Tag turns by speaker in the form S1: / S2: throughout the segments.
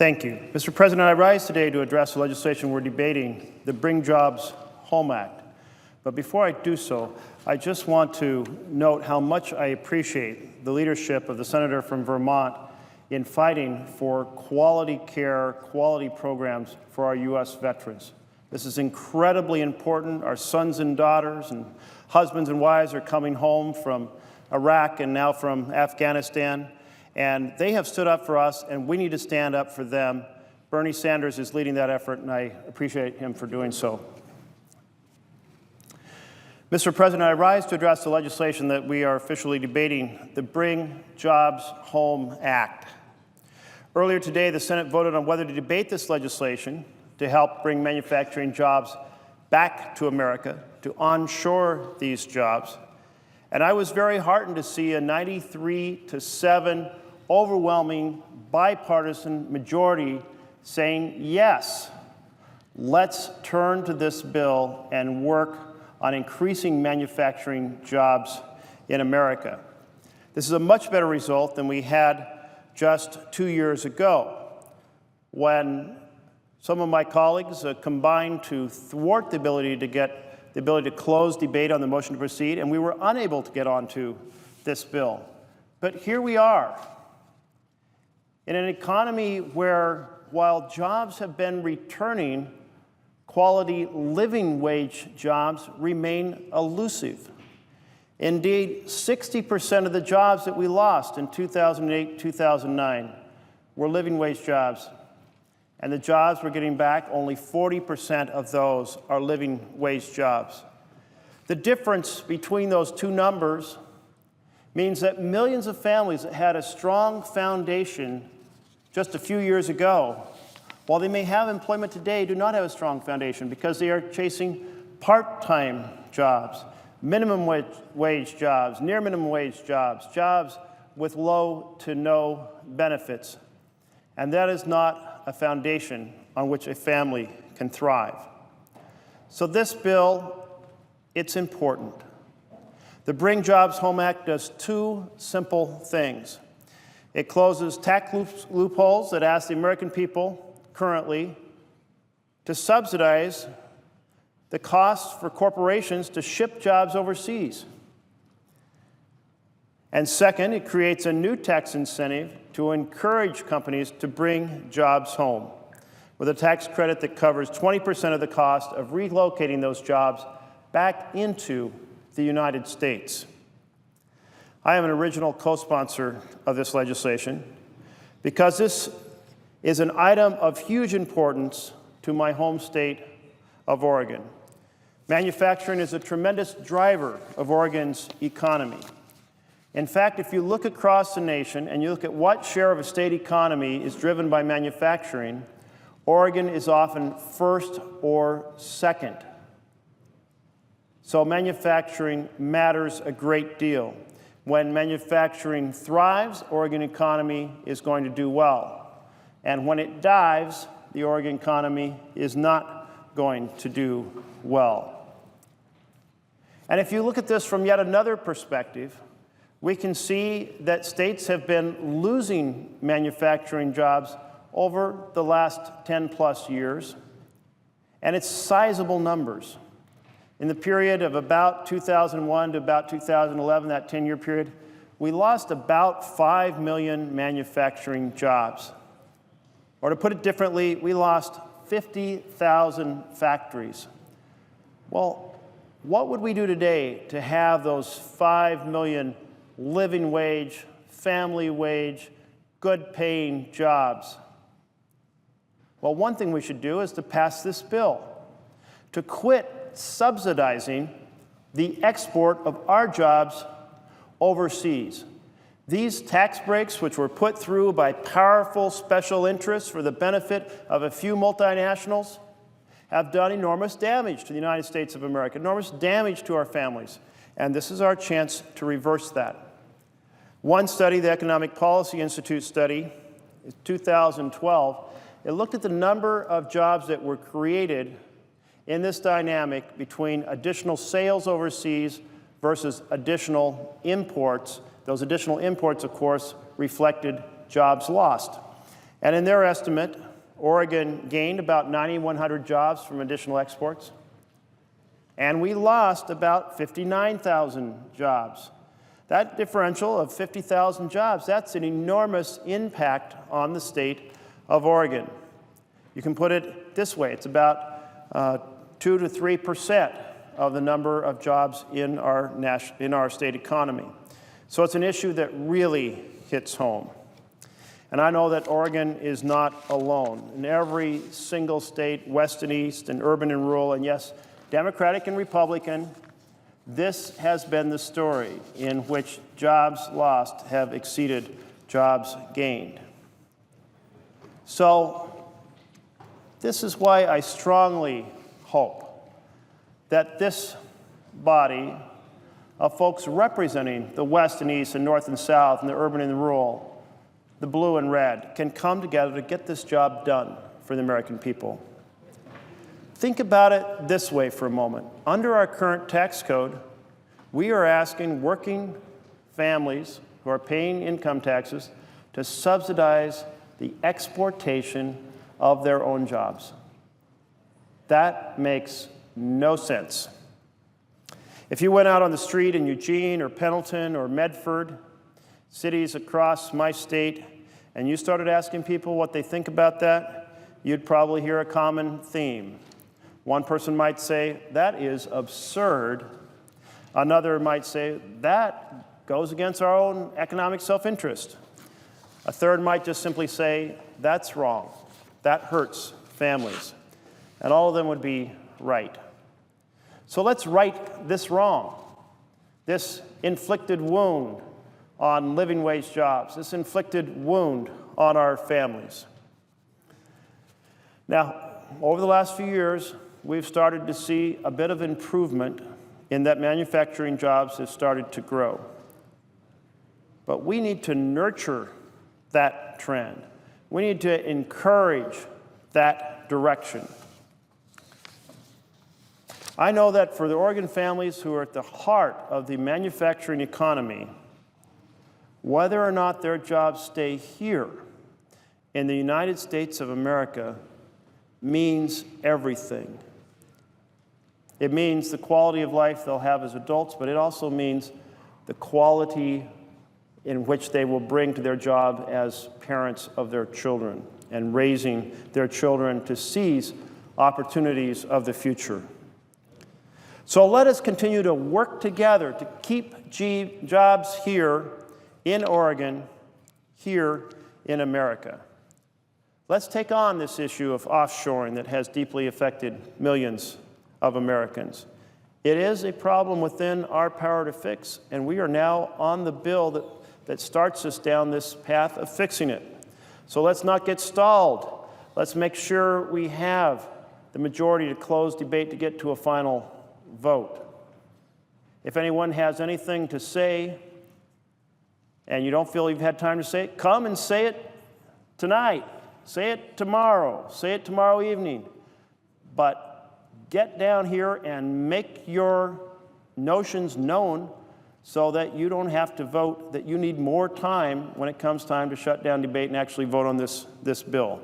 S1: Thank you. Mr. President, I rise today to address the legislation we're debating, the Bring Jobs Home Act. But before I do so, I just want to note how much I appreciate the leadership of the senator from Vermont in fighting for quality care, quality programs for our U.S. veterans. This is incredibly important. Our sons and daughters and husbands and wives are coming home from Iraq and now from Afghanistan. And they have stood up for us, and we need to stand up for them. Bernie Sanders is leading that effort, and I appreciate him for doing so. Mr. President, I rise to address the legislation that we are officially debating, the Bring Jobs Home Act. Earlier today, the Senate voted on whether to debate this legislation to help bring manufacturing jobs back to America, to onshore these jobs. And I was very heartened to see a 93-7 overwhelming bipartisan majority saying, yes, let's turn to this bill and work on increasing manufacturing jobs in America. This is a much better result than we had just 2 years ago, when some of my colleagues combined to thwart the ability to close debate on the motion to proceed, and we were unable to get onto this bill. But here we are, in an economy where, while jobs have been returning, quality living wage jobs remain elusive. Indeed, 60% of the jobs that we lost in 2008, 2009 were living wage jobs. And the jobs we're getting back, only 40% of those are living wage jobs. The difference between those two numbers means that millions of families that had a strong foundation just a few years ago, while they may have employment today, do not have a strong foundation because they are chasing part-time jobs, minimum wage jobs, near minimum wage jobs, jobs with low to no benefits. And that is not a foundation on which a family can thrive. So this bill, it's important. The Bring Jobs Home Act does two simple things. It closes tax loopholes that ask the American people currently to subsidize the costs for corporations to ship jobs overseas. And second, it creates a new tax incentive to encourage companies to bring jobs home, with a tax credit that covers 20% of the cost of relocating those jobs back into the United States. I am an original co-sponsor of this legislation because this is an item of huge importance to my home state of Oregon. Manufacturing is a tremendous driver of Oregon's economy. In fact, if you look across the nation and you look at what share of a state economy is driven by manufacturing, Oregon is often first or second. So manufacturing matters a great deal. When manufacturing thrives, Oregon economy is going to do well. And when it dives, the Oregon economy is not going to do well. And if you look at this from yet another perspective, we can see that states have been losing manufacturing jobs over the last 10+ years, and it's sizable numbers. In the period of about 2001 to about 2011, that 10-year period, we lost about 5 million manufacturing jobs. Or to put it differently, we lost 50,000 factories. Well, what would we do today to have those 5 million living wage, family wage, good-paying jobs? Well, one thing we should do is to pass this bill, to quit subsidizing the export of our jobs overseas. These tax breaks, which were put through by powerful special interests for the benefit of a few multinationals, have done enormous damage to the United States of America, enormous damage to our families. And this is our chance to reverse that. One study, the Economic Policy Institute study, in 2012, it looked at the number of jobs that were created in this dynamic between additional sales overseas versus additional imports. Those additional imports, of course, reflected jobs lost. And in their estimate, Oregon gained about 9,100 jobs from additional exports, and we lost about 59,000 jobs. That differential of 50,000 jobs, that's an enormous impact on the state of Oregon. You can put it this way, it's about 2 to 3% of the number of jobs in our state economy. So it's an issue that really hits home. And I know that Oregon is not alone. In every single state, west and east, and urban and rural, and yes, Democratic and Republican, this has been the story in which jobs lost have exceeded jobs gained. So this is why I strongly hope that this body of folks representing the West and East and North and South and the urban and the rural, the blue and red, can come together to get this job done for the American people. Think about it this way for a moment. Under our current tax code, we are asking working families who are paying income taxes to subsidize the exportation of their own jobs. That makes no sense. If you went out on the street in Eugene or Pendleton or Medford, cities across my state, and you started asking people what they think about that, you'd probably hear a common theme. One person might say, that is absurd. Another might say, that goes against our own economic self-interest. A third might just simply say, that's wrong. That hurts families. And all of them would be right. So let's right this wrong, this inflicted wound on living wage jobs, this inflicted wound on our families. Now, over the last few years, we've started to see a bit of improvement in that manufacturing jobs have started to grow. But we need to nurture that trend. We need to encourage that direction. I know that for the Oregon families who are at the heart of the manufacturing economy, whether or not their jobs stay here in the United States of America means everything. It means the quality of life they'll have as adults, but it also means the quality in which they will bring to their job as parents of their children and raising their children to seize opportunities of the future. So let us continue to work together to keep jobs here in Oregon, here in America. Let's take on this issue of offshoring that has deeply affected millions of Americans. It is a problem within our power to fix, and we are now on the bill that starts us down this path of fixing it. So let's not get stalled. Let's make sure we have the majority to close debate to get to a final vote. If anyone has anything to say and you don't feel you've had time to say it, come and say it tonight. Say it tomorrow. Say it tomorrow evening. But get down here and make your notions known so that you don't have to vote, that you need more time when it comes time to shut down debate and actually vote on this bill.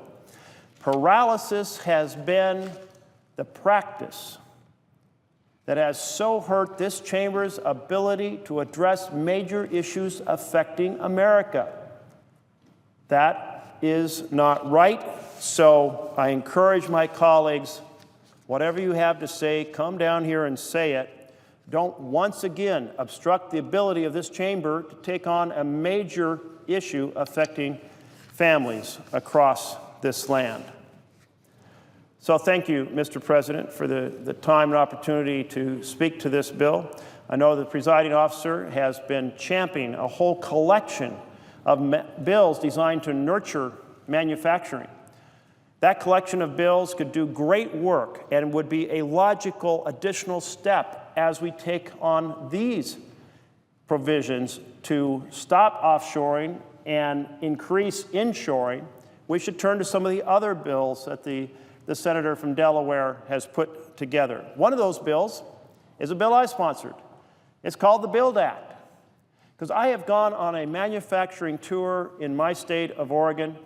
S1: Paralysis has been the practice that has so hurt this chamber's ability to address major issues affecting America. That is not right, so I encourage my colleagues, whatever you have to say, come down here and say it. Don't once again obstruct the ability of this chamber to take on a major issue affecting families across this land. So thank you, Mr. President, for the time and opportunity to speak to this bill. I know the presiding officer has been championing a whole collection of bills designed to nurture manufacturing. That collection of bills could do great work and would be a logical additional step as we take on these provisions to stop offshoring and increase inshoring. We should turn to some of the other bills that the senator from Delaware has put together. One of those bills is a bill I sponsored. It's called the BUILD Act. Because I have gone on a manufacturing tour in my state of Oregon,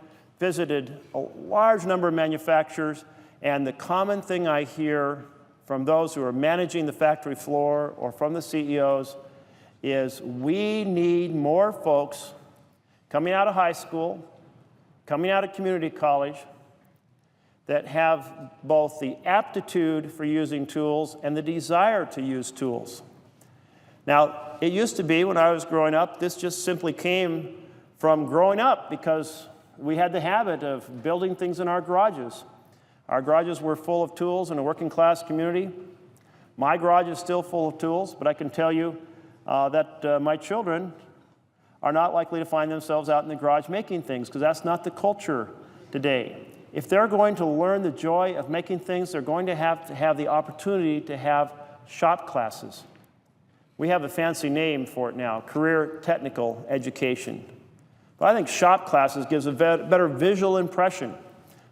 S1: visited a large number of manufacturers, and the common thing I hear from those who are managing the factory floor or from the CEOs is we need more folks coming out of high school, coming out of community college, that have both the aptitude for using tools and the desire to use tools. Now, it used to be when I was growing up, this just simply came from growing up because we had the habit of building things in our garages. Our garages were full of tools in a working class community. My garage is still full of tools, but I can tell you that my children are not likely to find themselves out in the garage making things because that's not the culture today. If they're going to learn the joy of making things, they're going to have the opportunity to have shop classes. We have a fancy name for it now, career technical education. But I think shop classes gives a better visual impression.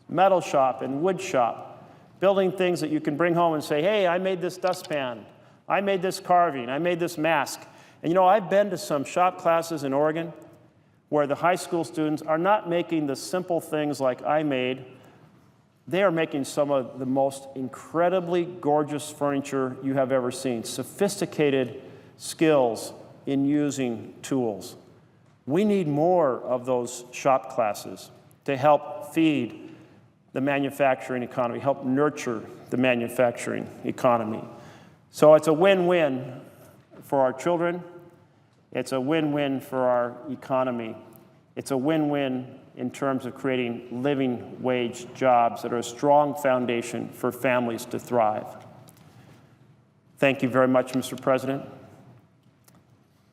S1: Metal shop and wood shop, building things that you can bring home and say, hey, I made this dustpan, I made this carving, I made this mask. And you know, I've been to some shop classes in Oregon where the high school students are not making the simple things like I made. They are making some of the most incredibly gorgeous furniture you have ever seen, sophisticated skills in using tools. We need more of those shop classes to help feed the manufacturing economy, help nurture the manufacturing economy. So it's a win-win for our children. It's a win-win for our economy. It's a win-win in terms of creating living wage jobs that are a strong foundation for families to thrive. Thank you very much, Mr. President.